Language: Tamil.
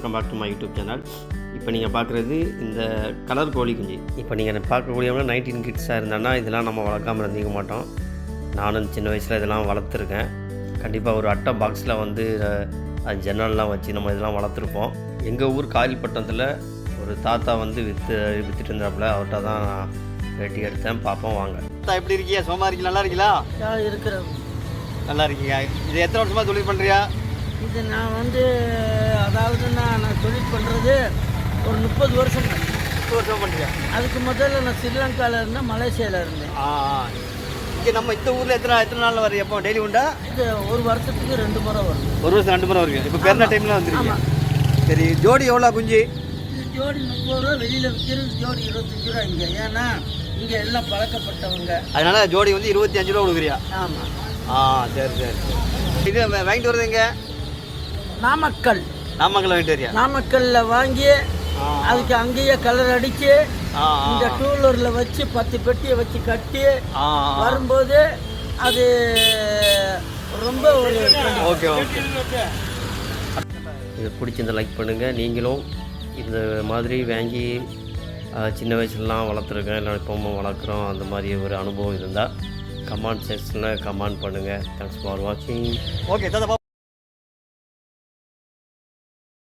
Welcome back to my YouTube channel. இப்போ நீங்கள் பார்க்குறது இந்த கலர் கோழி குஞ்சு. இப்போ நீங்கள் பார்க்கக்கூடியவங்க 19 கிட்ஸாக இருந்தாங்கன்னா இதெல்லாம் நம்ம வளர்க்காமல் இருந்திக்க மாட்டோம். நானும் சின்ன வயசில் இதெல்லாம் வளர்த்துருக்கேன். கண்டிப்பாக ஒரு அட்டை பாக்ஸில் வந்து அது ஜன்னல்லாம் வச்சு நம்ம இதெல்லாம் வளர்த்துருப்போம். எங்கள் ஊர் காயல்பட்டினத்தில் ஒரு தாத்தா வந்து விற்றுட்டு இருந்தாப்புல, அவர்கிட்ட தான் வெட்டி எடுத்தேன். பார்ப்போம் வாங்க. தாத்தா எப்படி இருக்கீங்க? சும்மா இருக்கீங்க? நல்லா இருக்கீங்களா? இருக்கிறேன். நல்லா இருக்கீங்க. இது எத்தனை வருஷமாக தொழில் பண்ணுறியா? இது நான் வந்து அதாவது நான் தொழில் பண்ணுறது ஒரு 30 வருஷம். 30 வருஷம் பண்ணுறியா? அதுக்கு முதல்ல நான் ஸ்ரீலங்காவில் இருந்தேன், மலேசியாவில் இருந்தேன். இங்கே நம்ம இந்த ஊரில் எத்தனை நாளில் வரும்? எப்போ டெய்லி உண்டா? இது ஒரு வருஷத்துக்கு 2 முறை வரும். ஒரு வருஷம் 2 முறை வருங்க. இப்போ பெருநா டைமில் வந்துருக்கீங்க. சரி, ஜோடி எவ்வளோ குஞ்சு? இது ஜோடி 30 ரூபா, வெளியில் விற்கிறது ஜோடி 25 ரூபா. இங்கே ஏன்னா இங்கே எல்லாம் பழக்கப்பட்டவங்க, அதனால ஜோடி வந்து 25 ரூபா கொடுக்குறியா? ஆமாம். சரி சரி. இது வாங்கிட்டு வருது எங்க? நாமக்கல் வாங்கிட்டு வரியா? நாமக்கல்லில் வாங்கி அதுக்கு அங்கேயே கலர் அடித்து இந்த டூலரில் வச்சு 10 பெட்டியை வச்சு கட்டி வரும்போது அது ரொம்ப ஒரு ஓகே. இது பிடிச்சிருந்த லைக் பண்ணுங்கள். நீங்களும் இந்த மாதிரி வாங்கி சின்ன வயசுலலாம் வளர்த்துருக்கேன், இல்லை இப்போவும் வளர்க்குறோம், அந்த மாதிரி ஒரு அனுபவம் இருந்தால் கமெண்ட் செக்ஷனில் கமெண்ட் பண்ணுங்கள். தேங்க்ஸ் ஃபார் வாட்சிங். ஓகே தாத்தா.